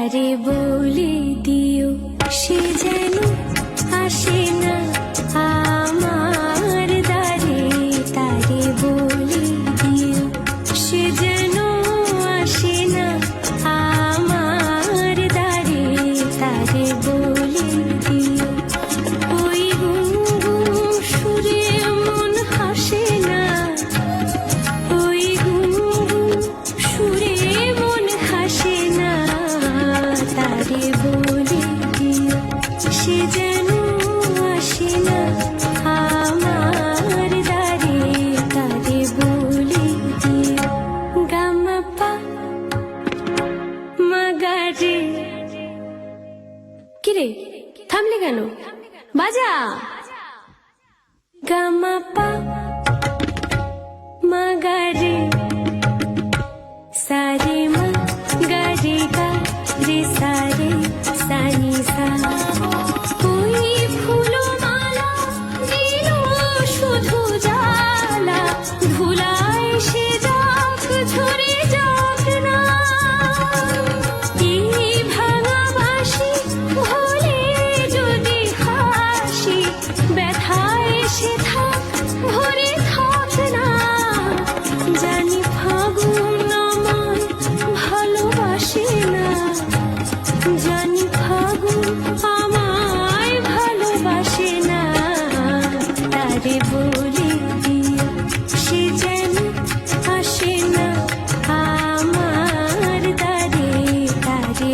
তারে বলে দিও সে যেন আসে না আমার দ্বারে। তারে বলে দিও সে যেন আসে না আমার দ্বারে। তারে বলে দিও ওই গুনগুন সুরে মন হাসে না, ওই গুনগুন সুরে মন হাসে না। তারে বলে দিও সে যেন আসে না আমার দ্বারে। তারে বলে দিও গামা পা মাগারে। কিরে থামলে কেন? বাজা গামা পা মাগারে সারে মা গারে গা রে সারে সানি সা। ওই ফুলো মালা দিল শুধু জ্বালা, ধুলায় সে যাক ঝরে যাক না। এই ভাঙা বাঁশি ভোলে যদি হাসি, ব্যথায় সে থাক ভরে থাক না। জানি ফাগুন আমায় ভালোবাসে না, জানি ফাগুন আমায় ভালোবাসে না। তারে বলে দিও সে যেন আসে না আমার দ্বারে। তারে